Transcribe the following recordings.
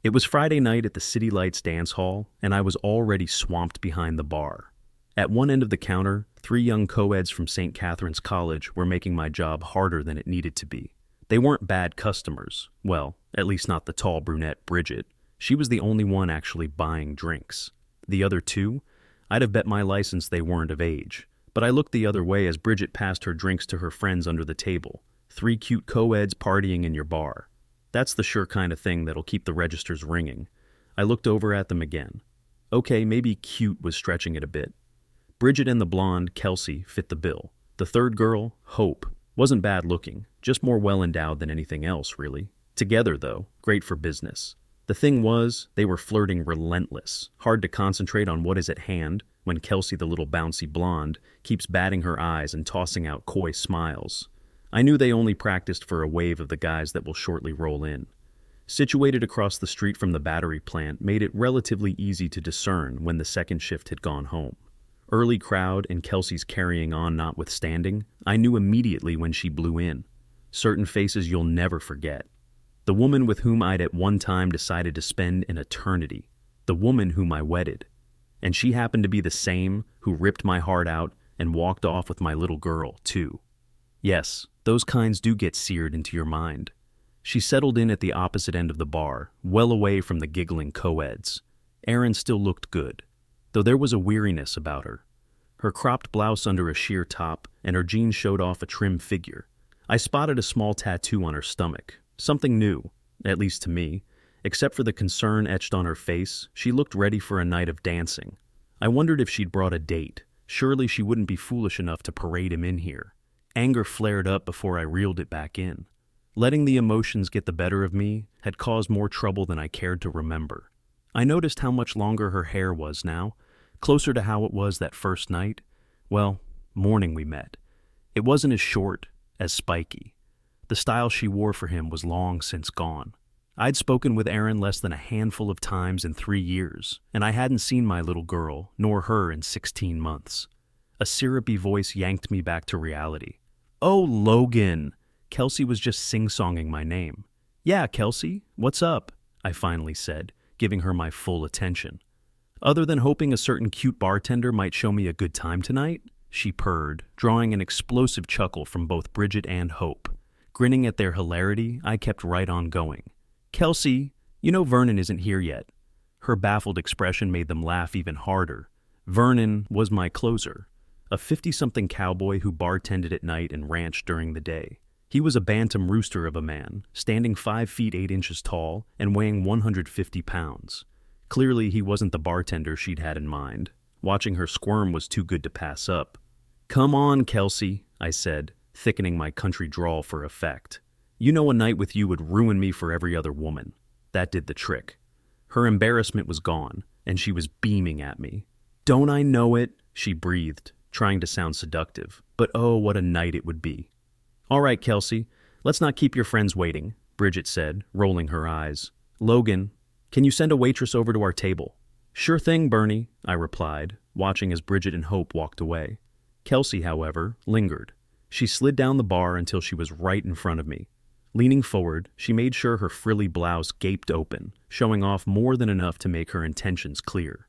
It was Friday night at the City Lights dance hall, and I was already swamped behind the bar. At one end of the counter, three young co-eds from St. Catherine's College were making my job harder than it needed to be. They weren't bad customers. Well, at least not the tall brunette Bridget. She was the only one actually buying drinks. The other two? I'd have bet my license they weren't of age. But I looked the other way as Bridget passed her drinks to her friends under the table. Three cute co-eds partying in your bar. That's the sure kind of thing that'll keep the registers ringing. I looked over at them again. Okay, maybe cute was stretching it a bit. Bridget and the blonde, Kelsey, fit the bill. The third girl, Hope, wasn't bad looking, just more well-endowed than anything else, really. Together, though, great for business. The thing was, they were flirting relentless. Hard to concentrate on what is at hand when Kelsey, the little bouncy blonde, keeps batting her eyes and tossing out coy smiles. I knew they only practiced for a wave of the guys that will shortly roll in. Situated across the street from the battery plant made it relatively easy to discern when the second shift had gone home. Early crowd and Kelsey's carrying on notwithstanding, I knew immediately when she blew in. Certain faces you'll never forget. The woman with whom I'd at one time decided to spend an eternity. The woman whom I wedded. And she happened to be the same who ripped my heart out and walked off with my little girl, too. Yes, those kinds do get seared into your mind. She settled in at the opposite end of the bar, well away from the giggling co-eds. Erin still looked good, though there was a weariness about her. Her cropped blouse under a sheer top, and her jeans showed off a trim figure. I spotted a small tattoo on her stomach, something new, at least to me. Except for the concern etched on her face, she looked ready for a night of dancing. I wondered if she'd brought a date. Surely she wouldn't be foolish enough to parade him in here. Anger flared up before I reeled it back in. Letting the emotions get the better of me had caused more trouble than I cared to remember. I noticed how much longer her hair was now, closer to how it was that first night. Well, morning we met. It wasn't as short, as spiky. The style she wore for him was long since gone. I'd spoken with Erin less than a handful of times in 3 years, and I hadn't seen my little girl, nor her in 16 months. A syrupy voice yanked me back to reality. "Oh, Logan!" Kelsey was just sing-songing my name. "Yeah, Kelsey, what's up?" I finally said, giving her my full attention. "Other than hoping a certain cute bartender might show me a good time tonight?" she purred, drawing an explosive chuckle from both Bridget and Hope. Grinning at their hilarity, I kept right on going. "Kelsey, you know Vernon isn't here yet." Her baffled expression made them laugh even harder. Vernon was my closer, a 50-something cowboy who bartended at night and ranched during the day. He was a bantam rooster of a man, standing 5 feet 8 inches tall and weighing 150 pounds. Clearly, he wasn't the bartender she'd had in mind. Watching her squirm was too good to pass up. "Come on, Kelsey," I said, thickening my country drawl for effect. "You know a night with you would ruin me for every other woman." That did the trick. Her embarrassment was gone, and she was beaming at me. "Don't I know it?" she breathed, trying to sound seductive. But oh, what a night it would be. "All right, Kelsey, let's not keep your friends waiting," Bridget said, rolling her eyes. "Logan, can you send a waitress over to our table?" "Sure thing, Bernie," I replied, watching as Bridget and Hope walked away. Kelsey, however, lingered. She slid down the bar until she was right in front of me. Leaning forward, she made sure her frilly blouse gaped open, showing off more than enough to make her intentions clear.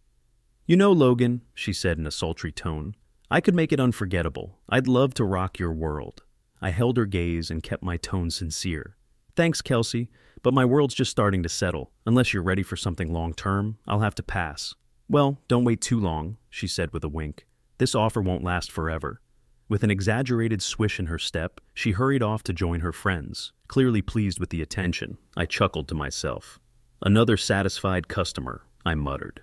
"You know, Logan," she said in a sultry tone, "I could make it unforgettable. I'd love to rock your world." I held her gaze and kept my tone sincere. "Thanks, Kelsey, but my world's just starting to settle. Unless you're ready for something long-term, I'll have to pass." "Well, don't wait too long," she said with a wink. "This offer won't last forever." With an exaggerated swish in her step, she hurried off to join her friends, clearly pleased with the attention. I chuckled to myself. "Another satisfied customer," I muttered.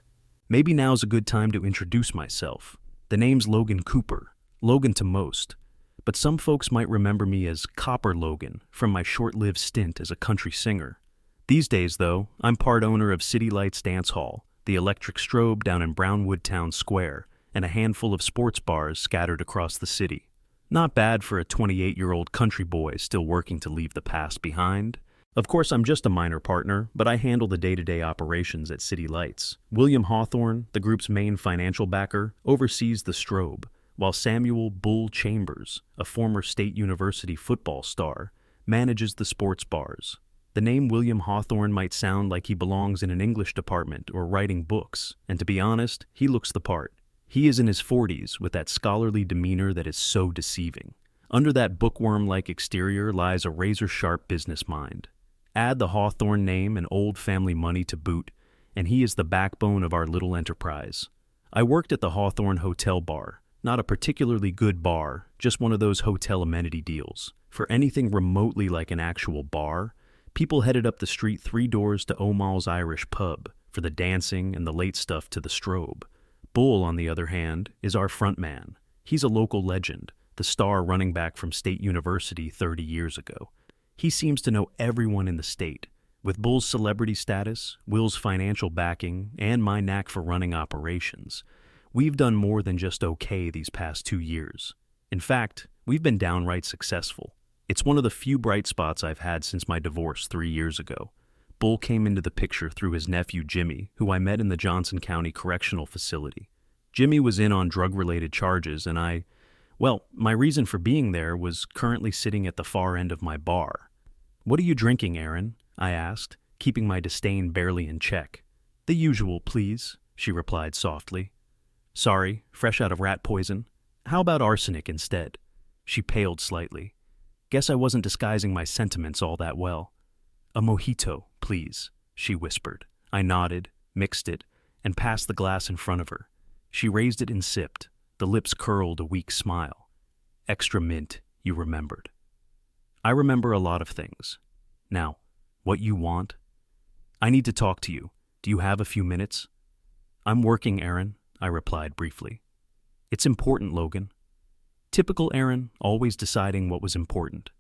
"Maybe now's a good time to introduce myself. The name's Logan Cooper, Logan to most. But some folks might remember me as Copper Logan from my short-lived stint as a country singer. These days, though, I'm part owner of City Lights Dance Hall, the electric strobe down in Brownwood Town Square, and a handful of sports bars scattered across the city. Not bad for a 28-year-old country boy still working to leave the past behind. Of course, I'm just a minor partner, but I handle the day-to-day operations at City Lights. William Hawthorne, the group's main financial backer, oversees the strobe, while Samuel Bull Chambers, a former State University football star, manages the sports bars. The name William Hawthorne might sound like he belongs in an English department or writing books, and to be honest, he looks the part. He is in his 40s with that scholarly demeanor that is so deceiving. Under that bookworm-like exterior lies a razor-sharp business mind. Add the Hawthorne name and old family money to boot, and he is the backbone of our little enterprise. I worked at the Hawthorne Hotel Bar, not a particularly good bar, just one of those hotel amenity deals. For anything remotely like an actual bar, people headed up the street 3 doors to Omal's Irish Pub for the dancing and the late stuff to the strobe. Bull, on the other hand, is our front man. He's a local legend, the star running back from State University 30 years ago. He seems to know everyone in the state. With Bull's celebrity status, Will's financial backing, and my knack for running operations, we've done more than just okay these past 2 years. In fact, we've been downright successful. It's one of the few bright spots I've had since my divorce 3 years ago. Bull came into the picture through his nephew Jimmy, who I met in the Johnson County Correctional Facility. Jimmy was in on drug-related charges, and my reason for being there was currently sitting at the far end of my bar. "What are you drinking, Aaron?" I asked, keeping my disdain barely in check. "The usual, please," she replied softly. "Sorry, fresh out of rat poison. How about arsenic instead?" She paled slightly. "Guess I wasn't disguising my sentiments all that well." "A mojito, please," she whispered. I nodded, mixed it, and passed the glass in front of her. She raised it and sipped. The lips curled a weak smile. "Extra mint, you remembered." I remember a lot of things. Now, what you want? "I need to talk to you. Do you have a few minutes?" "I'm working, Aaron," I replied briefly. "It's important, Logan." Typical Aaron, always deciding what was important.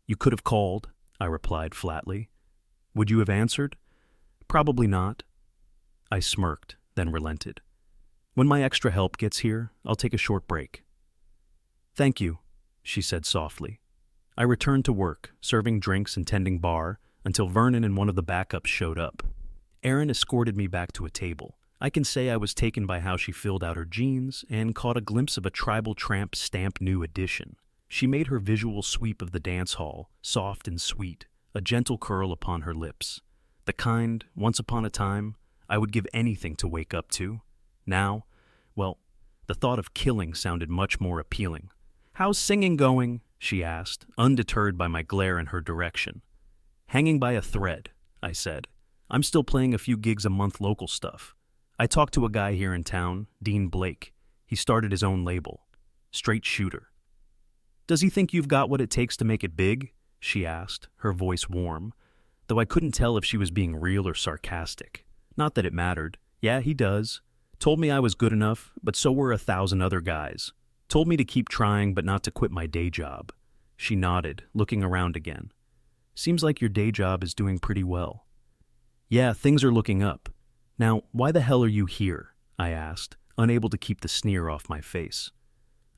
"You could have called," I replied flatly. "Would you have answered?" "Probably not." I smirked, then relented. "When my extra help gets here, I'll take a short break." "Thank you," she said softly. I returned to work, serving drinks and tending bar, until Vernon and one of the backups showed up. Erin escorted me back to a table. I can say I was taken by how she filled out her jeans and caught a glimpse of a Tribal Tramp stamp new edition. She made her visual sweep of the dance hall, soft and sweet, a gentle curl upon her lips. The kind, once upon a time, I would give anything to wake up to. Now, the thought of killing sounded much more appealing. "How's singing going?" she asked, undeterred by my glare in her direction. "Hanging by a thread," I said. "I'm still playing a few gigs a month local stuff. I talked to a guy here in town, Dean Blake. He started his own label. Straight shooter." "Does he think you've got what it takes to make it big?" she asked, her voice warm, though I couldn't tell if she was being real or sarcastic. Not that it mattered. "Yeah, he does. Told me I was good enough, but so were 1,000 other guys. Told me to keep trying but not to quit my day job." She nodded, looking around again. "Seems like your day job is doing pretty well." "Yeah, things are looking up. Now, why the hell are you here?" I asked, unable to keep the sneer off my face.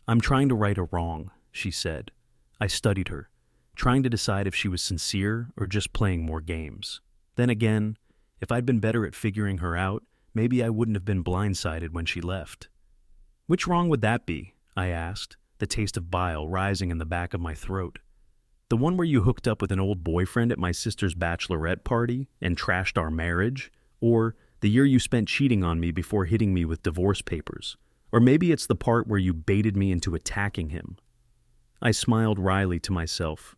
"I'm trying to right a wrong," she said. I studied her, trying to decide if she was sincere or just playing more games. Then again, if I'd been better at figuring her out, maybe I wouldn't have been blindsided when she left. "Which wrong would that be?" I asked, the taste of bile rising in the back of my throat. "The one where you hooked up with an old boyfriend at my sister's bachelorette party and trashed our marriage? Or the year you spent cheating on me before hitting me with divorce papers? Or maybe it's the part where you baited me into attacking him?" I smiled wryly to myself.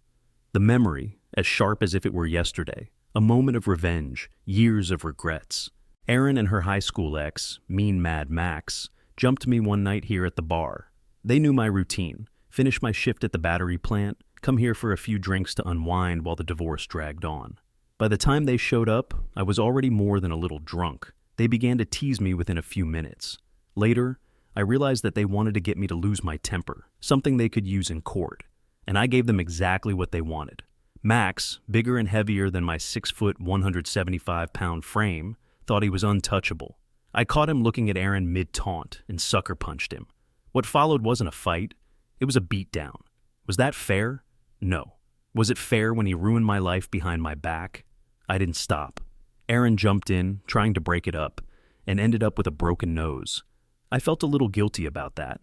The memory, as sharp as if it were yesterday, a moment of revenge, years of regrets. Erin and her high school ex, Mean Mad Max, jumped me one night here at the bar. They knew my routine: finish my shift at the battery plant, come here for a few drinks to unwind while the divorce dragged on. By the time they showed up, I was already more than a little drunk. They began to tease me within a few minutes. Later, I realized that they wanted to get me to lose my temper, something they could use in court. And I gave them exactly what they wanted. Max, bigger and heavier than my 6-foot, 175-pound frame, thought he was untouchable. I caught him looking at Aaron mid-taunt and sucker punched him. What followed wasn't a fight. It was a beatdown. Was that fair? No. Was it fair when he ruined my life behind my back? I didn't stop. Aaron jumped in, trying to break it up, and ended up with a broken nose. I felt a little guilty about that.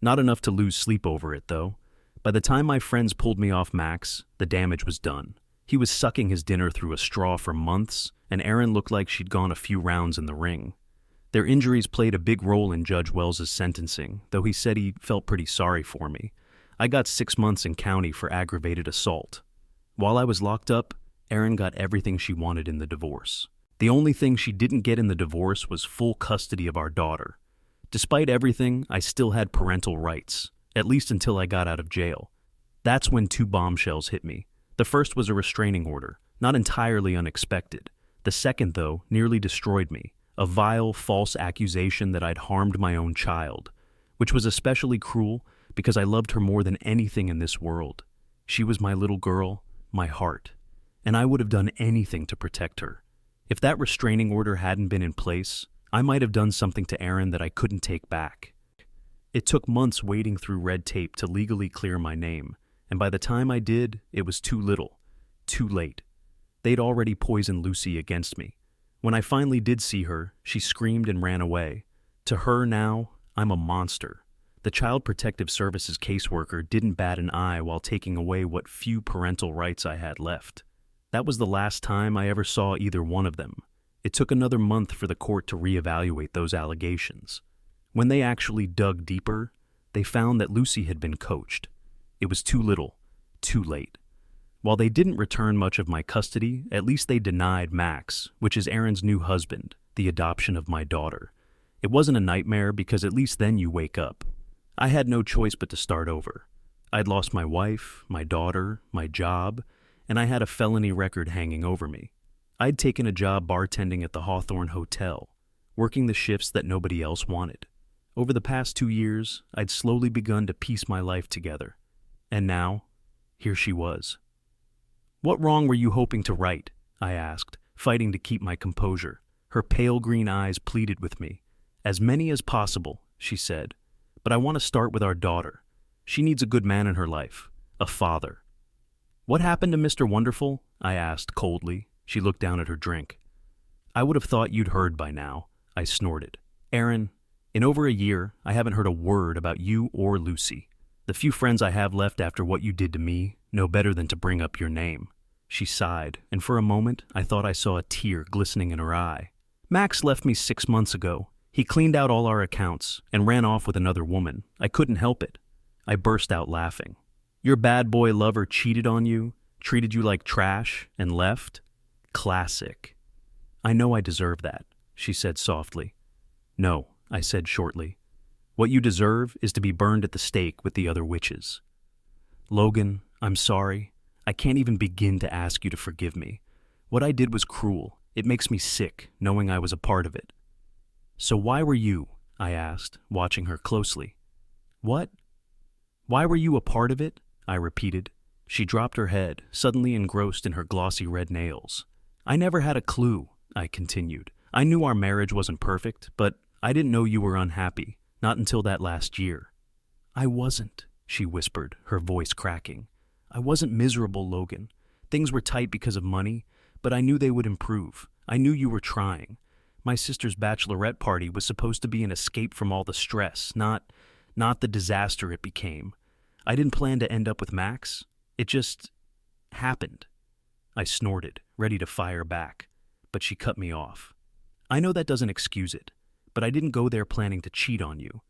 Not enough to lose sleep over it, though. By the time my friends pulled me off Max, the damage was done. He was sucking his dinner through a straw for months, and Erin looked like she'd gone a few rounds in the ring. Their injuries played a big role in Judge Wells's sentencing, though he said he felt pretty sorry for me. I got 6 months in county for aggravated assault. While I was locked up, Erin got everything she wanted in the divorce. The only thing she didn't get in the divorce was full custody of our daughter. Despite everything, I still had parental rights, at least until I got out of jail. That's when 2 bombshells hit me. The first was a restraining order, not entirely unexpected. The second, though, nearly destroyed me. A vile, false accusation that I'd harmed my own child, which was especially cruel because I loved her more than anything in this world. She was my little girl, my heart, and I would have done anything to protect her. If that restraining order hadn't been in place, I might have done something to Erin that I couldn't take back. It took months wading through red tape to legally clear my name, and by the time I did, it was too little, too late. They'd already poisoned Lucy against me. When I finally did see her, she screamed and ran away. To her now, I'm a monster. The Child Protective Services caseworker didn't bat an eye while taking away what few parental rights I had left. That was the last time I ever saw either one of them. It took another month for the court to reevaluate those allegations. When they actually dug deeper, they found that Lucy had been coached. It was too little, too late. While they didn't return much of my custody, at least they denied Max, which is Erin's new husband, the adoption of my daughter. It wasn't a nightmare because at least then you wake up. I had no choice but to start over. I'd lost my wife, my daughter, my job, and I had a felony record hanging over me. I'd taken a job bartending at the Hawthorne Hotel, working the shifts that nobody else wanted. Over the past 2 years, I'd slowly begun to piece my life together. And now, here she was. "What wrong were you hoping to right?" I asked, fighting to keep my composure. Her pale green eyes pleaded with me. "As many as possible," she said. "But I want to start with our daughter. She needs a good man in her life, a father." "What happened to Mr. Wonderful?" I asked coldly. She looked down at her drink. "I would have thought you'd heard by now," I snorted. "Erin, in over a year, I haven't heard a word about you or Lucy. The few friends I have left after what you did to me know better than to bring up your name." She sighed, and for a moment I thought I saw a tear glistening in her eye. "Max left me 6 months ago. He cleaned out all our accounts and ran off with another woman. I couldn't help it." I burst out laughing. "Your bad boy lover cheated on you, treated you like trash, and left? Classic." "I know I deserve that," she said softly. "No," I said shortly. "What you deserve is to be burned at the stake with the other witches." "Logan, I'm sorry. I can't even begin to ask you to forgive me. What I did was cruel. It makes me sick, knowing I was a part of it." "So why were you?" I asked, watching her closely. "What? Why were you a part of it?" I repeated. She dropped her head, suddenly engrossed in her glossy red nails. "I never had a clue," I continued. "I knew our marriage wasn't perfect, but I didn't know you were unhappy, not until that last year." "I wasn't," she whispered, her voice cracking. "I wasn't miserable, Logan. Things were tight because of money, but I knew they would improve. I knew you were trying. My sister's bachelorette party was supposed to be an escape from all the stress, not the disaster it became. I didn't plan to end up with Max. It just happened." I snorted, ready to fire back, but she cut me off. "I know that doesn't excuse it, but I didn't go there planning to cheat on you.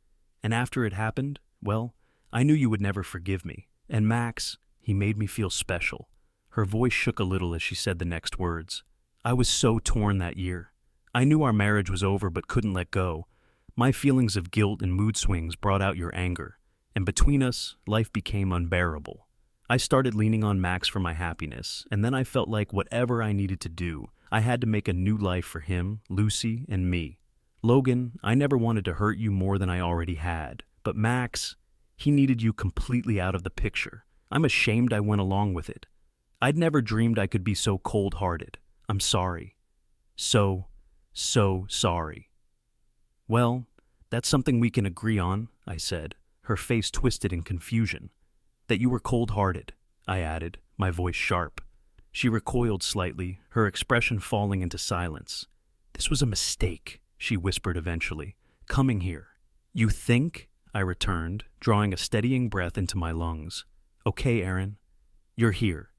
And after it happened, well, I knew you would never forgive me. And Max, he made me feel special." Her voice shook a little as she said the next words. "I was so torn that year. I knew our marriage was over but couldn't let go. My feelings of guilt and mood swings brought out your anger, and between us, life became unbearable. I started leaning on Max for my happiness, and then I felt like whatever I needed to do, I had to make a new life for him, Lucy, and me. Logan, I never wanted to hurt you more than I already had, but Max, he needed you completely out of the picture. I'm ashamed I went along with it. I'd never dreamed I could be so cold-hearted. I'm sorry. So sorry." "Well, that's something we can agree on," I said, her face twisted in confusion. "That you were cold-hearted," I added, my voice sharp. She recoiled slightly, her expression falling into silence. "This was a mistake," she whispered eventually. "Coming here." "You think?" I returned, drawing a steadying breath into my lungs. "Okay, Erin, you're here,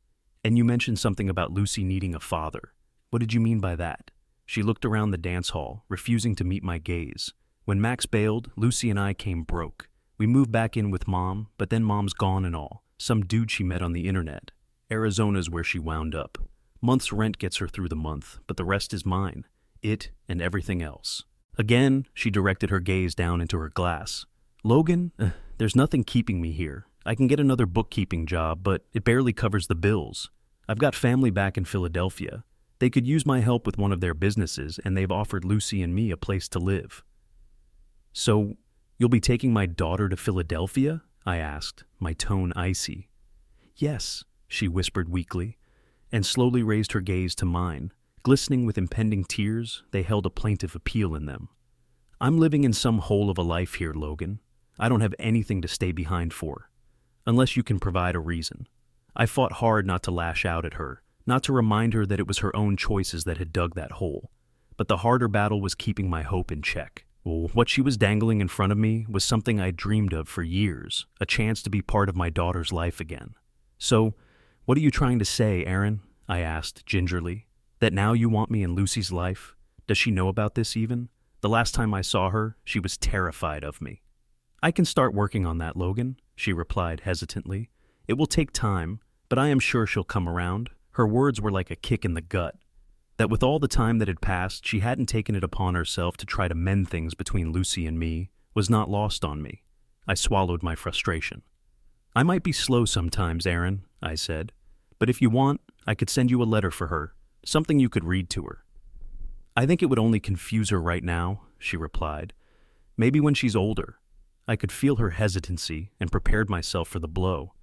And you mentioned something about Lucy needing a father. What did you mean by that? She looked around the dance hall, refusing to meet my gaze. When Max bailed, Lucy and I came broke. We moved back in with Mom, but then Mom's gone and all. Some dude she met on the internet. Arizona's where she wound up. Month's rent gets her through the month, but the rest is mine. It and everything else. Again, she directed her gaze down into her glass. Logan, there's nothing keeping me here. I can get another bookkeeping job, but it barely covers the bills. I've got family back in Philadelphia. They could use my help with one of their businesses, and they've offered Lucy and me a place to live. So, you'll be taking my daughter to Philadelphia? I asked, my tone icy. Yes, she whispered weakly, and slowly raised her gaze to mine. Glistening with impending tears, they held a plaintive appeal in them. I'm living in some hole of a life here, Logan. I don't have anything to stay behind for. Unless you can provide a reason. I fought hard not to lash out at her, not to remind her that it was her own choices that had dug that hole. But the harder battle was keeping my hope in check. What she was dangling in front of me was something I'd dreamed of for years, a chance to be part of my daughter's life again. So, what are you trying to say, Aaron? I asked gingerly. That now you want me in Lucy's life? Does she know about this even? The last time I saw her, she was terrified of me. I can start working on that, Logan, she replied hesitantly. It will take time, but I am sure she'll come around. Her words were like a kick in the gut. That with all the time that had passed, she hadn't taken it upon herself to try to mend things between Lucy and me was not lost on me. I swallowed my frustration. I might be slow sometimes, Aaron, I said, but if you want, I could send you a letter for her, something you could read to her. I think it would only confuse her right now, she replied. Maybe when she's older. I could feel her hesitancy and prepared myself for the blow.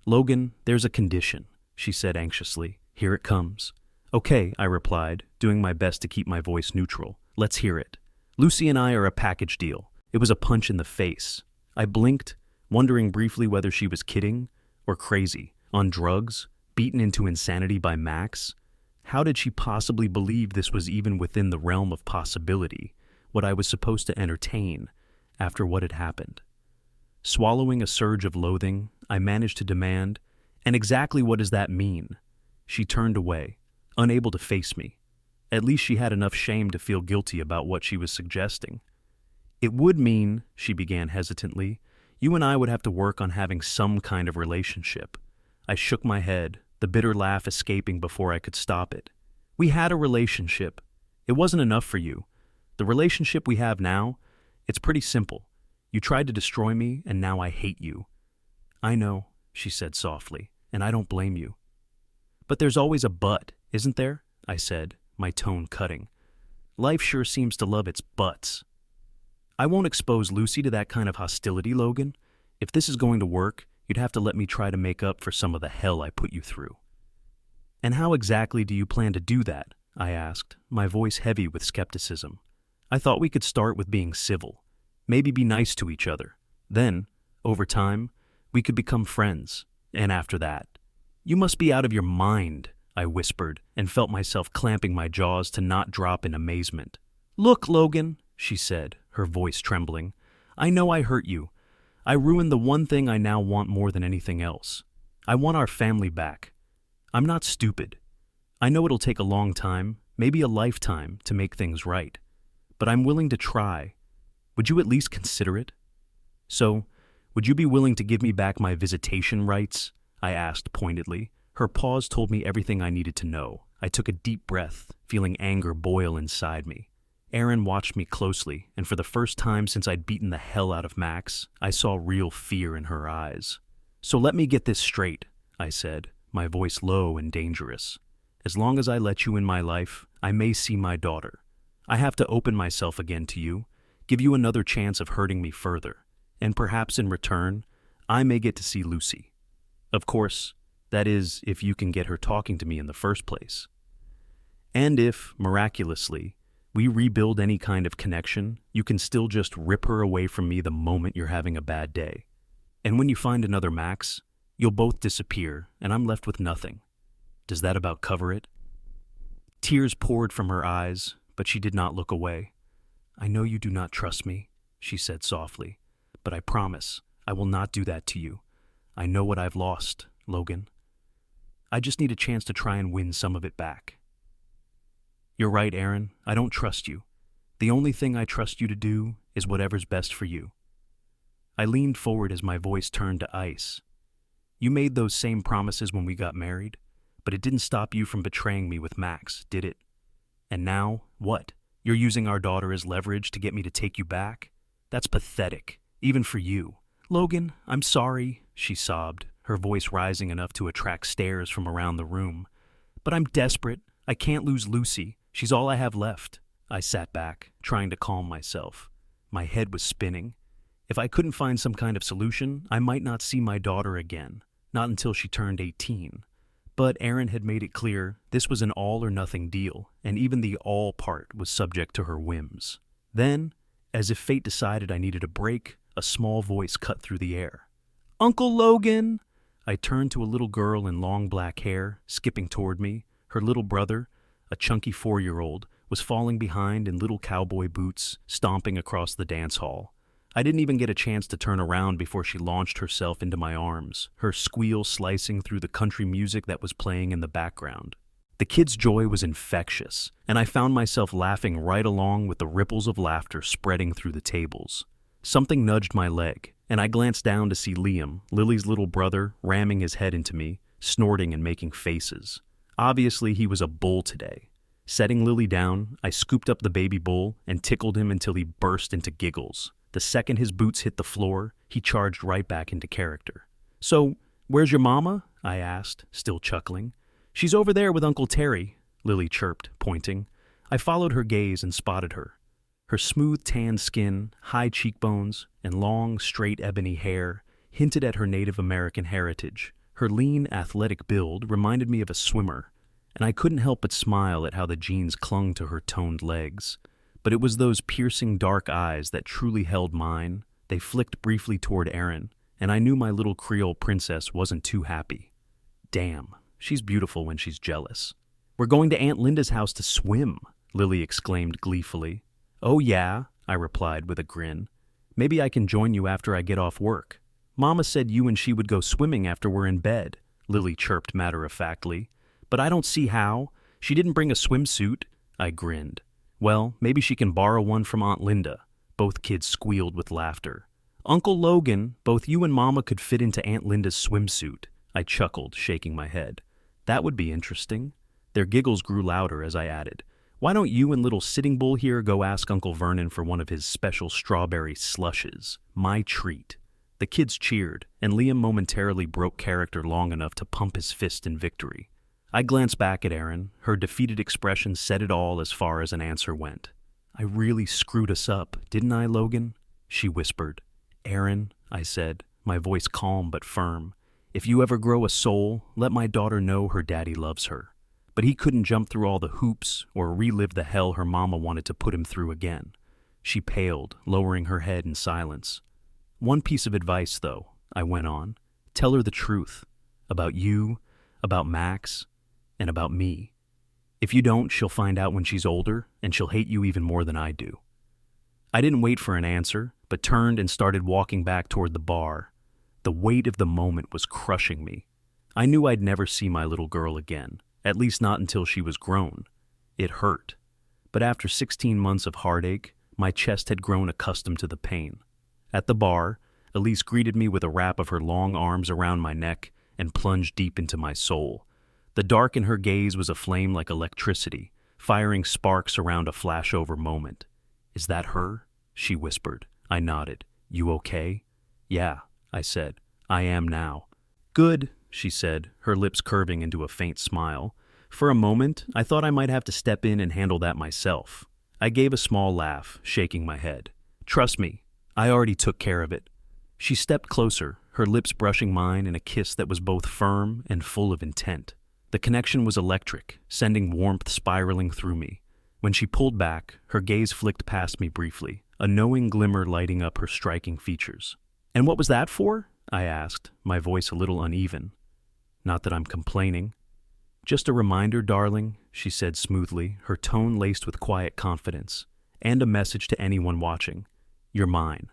Logan, there's a condition, she said anxiously. Here it comes. Okay, I replied, doing my best to keep my voice neutral. Let's hear it. Lucy and I are a package deal. It was a punch in the face. I blinked, wondering briefly whether she was kidding or crazy, on drugs, beaten into insanity by Max. How did she possibly believe this was even within the realm of possibility, what I was supposed to entertain after what had happened? Swallowing a surge of loathing, I managed to demand, and exactly what does that mean? She turned away, unable to face me. At least she had enough shame to feel guilty about what she was suggesting. It would mean, she began hesitantly, you and I would have to work on having some kind of relationship. I shook my head, the bitter laugh escaping before I could stop it. We had a relationship. It wasn't enough for you. The relationship we have now, it's pretty simple. You tried to destroy me, and now I hate you. I know, she said softly, and I don't blame you. But there's always a but, isn't there? I said, my tone cutting. Life sure seems to love its buts. I won't expose Lucy to that kind of hostility, Logan. If this is going to work, you'd have to let me try to make up for some of the hell I put you through. And how exactly do you plan to do that? I asked, my voice heavy with skepticism. I thought we could start with being civil, maybe be nice to each other. Then, over time, we could become friends. And after that, you must be out of your mind, I whispered, and felt myself clamping my jaws to not drop in amazement. Look, Logan, she said, her voice trembling. I know I hurt you. I ruined the one thing I now want more than anything else. I want our family back. I'm not stupid. I know it'll take a long time, maybe a lifetime, to make things right. But I'm willing to try. Would you at least consider it? So, would you be willing to give me back my visitation rights? I asked pointedly. Her pause told me everything I needed to know. I took a deep breath, feeling anger boil inside me. Aaron watched me closely, and for the first time since I'd beaten the hell out of Max, I saw real fear in her eyes. So let me get this straight, I said, my voice low and dangerous. As long as I let you in my life, I may see my daughter. I have to open myself again to you, give you another chance of hurting me further, and perhaps in return, I may get to see Lucy. Of course, that is, if you can get her talking to me in the first place. And if, miraculously, we rebuild any kind of connection, you can still just rip her away from me the moment you're having a bad day. And when you find another Max, you'll both disappear, and I'm left with nothing. Does that about cover it? Tears poured from her eyes, but she did not look away. I know you do not trust me, she said softly, but I promise I will not do that to you. I know what I've lost, Logan. I just need a chance to try and win some of it back. You're right, Aaron. I don't trust you. The only thing I trust you to do is whatever's best for you. I leaned forward as my voice turned to ice. You made those same promises when we got married, but it didn't stop you from betraying me with Max, did it? And now, what? You're using our daughter as leverage to get me to take you back? That's pathetic, even for you. Logan, I'm sorry, she sobbed, her voice rising enough to attract stares from around the room. But I'm desperate. I can't lose Lucy. She's all I have left. I sat back, trying to calm myself. My head was spinning. If I couldn't find some kind of solution, I might not see my daughter again, not until she turned 18. But Aaron had made it clear this was an all-or-nothing deal, and even the all part was subject to her whims. Then, as if fate decided I needed a break, a small voice cut through the air. Uncle Logan! I turned to a little girl in long black hair, skipping toward me. Her little brother, a chunky 4-year-old, was falling behind in little cowboy boots, stomping across the dance hall. I didn't even get a chance to turn around before she launched herself into my arms, her squeal slicing through the country music that was playing in the background. The kid's joy was infectious, and I found myself laughing right along with the ripples of laughter spreading through the tables. Something nudged my leg, and I glanced down to see Liam, Lily's little brother, ramming his head into me, snorting and making faces. Obviously, he was a bull today. Setting Lily down, I scooped up the baby bull and tickled him until he burst into giggles. The second his boots hit the floor, he charged right back into character. So, where's your mama? I asked, still chuckling. She's over there with Uncle Terry, Lily chirped, pointing. I followed her gaze and spotted her. Her smooth tan skin, high cheekbones, and long, straight ebony hair hinted at her Native American heritage. Her lean, athletic build reminded me of a swimmer, and I couldn't help but smile at how the jeans clung to her toned legs. But it was those piercing dark eyes that truly held mine. They flicked briefly toward Aaron, and I knew my little Creole princess wasn't too happy. Damn, she's beautiful when she's jealous. We're going to Aunt Linda's house to swim, Lily exclaimed gleefully. Oh yeah, I replied with a grin. Maybe I can join you after I get off work. Mama said you and she would go swimming after we're in bed, Lily chirped matter-of-factly. But I don't see how. She didn't bring a swimsuit, I grinned. Well, maybe she can borrow one from Aunt Linda. Both kids squealed with laughter. Uncle Logan, both you and Mama could fit into Aunt Linda's swimsuit, I chuckled, shaking my head. That would be interesting. Their giggles grew louder as I added, why don't you and little Sitting Bull here go ask Uncle Vernon for one of his special strawberry slushes? My treat. The kids cheered, and Liam momentarily broke character long enough to pump his fist in victory. I glanced back at Erin. Her defeated expression said it all as far as an answer went. I really screwed us up, didn't I, Logan? She whispered. Erin, I said, my voice calm but firm, if you ever grow a soul, let my daughter know her daddy loves her. But he couldn't jump through all the hoops or relive the hell her mama wanted to put him through again. She paled, lowering her head in silence. One piece of advice, though, I went on. Tell her the truth. About you, about Max, and about me. If you don't, she'll find out when she's older, and she'll hate you even more than I do. I didn't wait for an answer, but turned and started walking back toward the bar. The weight of the moment was crushing me. I knew I'd never see my little girl again, at least not until she was grown. It hurt. But after 16 months of heartache, my chest had grown accustomed to the pain. At the bar, Elise greeted me with a wrap of her long arms around my neck and plunged deep into my soul. The dark in her gaze was aflame like electricity, firing sparks around a flashover moment. Is that her? She whispered. I nodded. You okay? Yeah, I said. I am now. Good, she said, her lips curving into a faint smile. For a moment, I thought I might have to step in and handle that myself. I gave a small laugh, shaking my head. Trust me, I already took care of it. She stepped closer, her lips brushing mine in a kiss that was both firm and full of intent. The connection was electric, sending warmth spiraling through me. When she pulled back, her gaze flicked past me briefly, a knowing glimmer lighting up her striking features. And what was that for? I asked, my voice a little uneven. Not that I'm complaining. Just a reminder, darling, she said smoothly, her tone laced with quiet confidence. And a message to anyone watching. You're mine.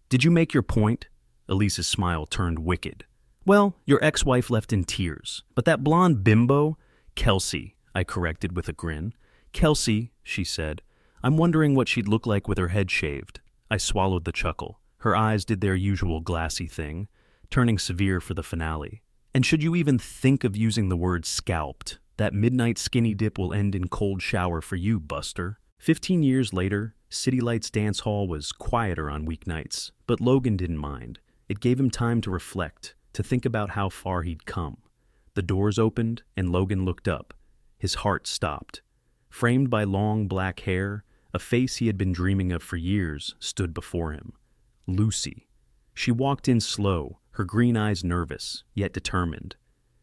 Did you make your point? Elise's smile turned wicked. Well, your ex-wife left in tears, but that blonde bimbo, Kelsey, I corrected with a grin. Kelsey, she said. I'm wondering what she'd look like with her head shaved. I swallowed the chuckle. Her eyes did their usual glassy thing, turning severe for the finale. And should you even think of using the word scalped, that midnight skinny dip will end in cold shower for you, Buster. 15 years later, City Lights Dance Hall was quieter on weeknights, but Logan didn't mind. It gave him time to reflect, to think about how far he'd come. The doors opened, and Logan looked up. His heart stopped. Framed by long black hair, a face he had been dreaming of for years stood before him. Lucy. She walked in slow, her green eyes nervous, yet determined.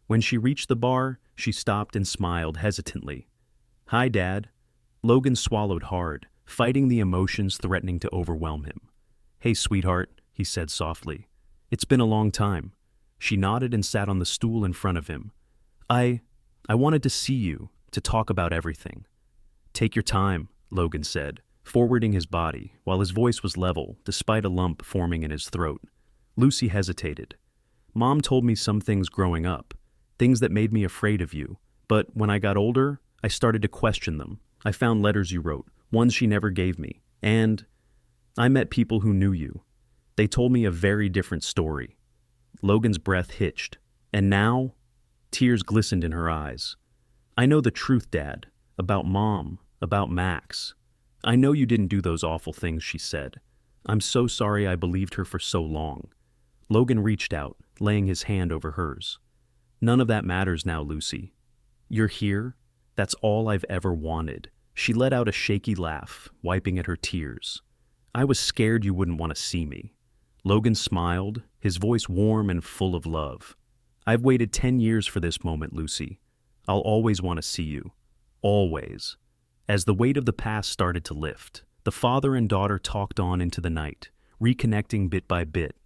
When she reached the bar, she stopped and smiled hesitantly. Hi, Dad. Logan swallowed hard, fighting the emotions threatening to overwhelm him. Hey, sweetheart, he said softly. It's been a long time. She nodded and sat on the stool in front of him. I wanted to see you, to talk about everything. Take your time, Logan said, forwarding his body, while his voice was level, despite a lump forming in his throat. Lucy hesitated. Mom told me some things growing up, things that made me afraid of you, but when I got older, I started to question them. I found letters you wrote, ones she never gave me, and I met people who knew you. They told me a very different story. Logan's breath hitched, and now, tears glistened in her eyes. I know the truth, Dad, about Mom, about Max. I know you didn't do those awful things, she said. I'm so sorry I believed her for so long. Logan reached out, laying his hand over hers. None of that matters now, Lucy. You're here. That's all I've ever wanted. She let out a shaky laugh, wiping at her tears. I was scared you wouldn't want to see me. Logan smiled, his voice warm and full of love. I've waited 10 years for this moment, Lucy. I'll always want to see you. Always. As the weight of the past started to lift, the father and daughter talked on into the night, reconnecting bit by bit.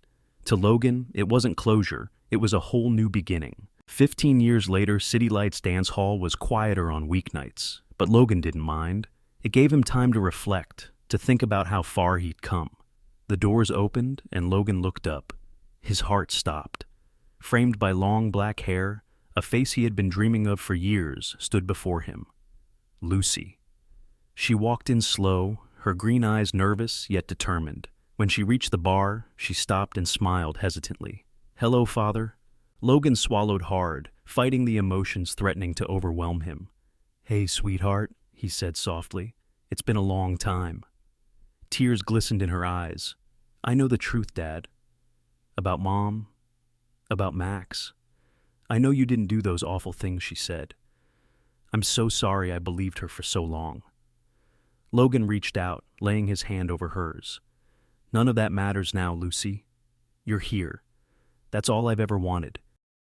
To Logan, it wasn't closure, it was a whole new beginning. 15 years later, City Lights Dance Hall was quieter on weeknights, but Logan didn't mind. It gave him time to reflect, to think about how far he'd come. The doors opened, and Logan looked up. His heart stopped. Framed by long black hair, a face he had been dreaming of for years stood before him. Lucy. She walked in slow, her green eyes nervous yet determined. When she reached the bar, she stopped and smiled hesitantly. Hello, Father. Logan swallowed hard, fighting the emotions threatening to overwhelm him. Hey, sweetheart, he said softly. It's been a long time. Tears glistened in her eyes. I know the truth, Dad. About Mom. About Max. I know you didn't do those awful things, she said. I'm so sorry I believed her for so long. Logan reached out, laying his hand over hers. None of that matters now, Lucy. You're here. That's all I've ever wanted.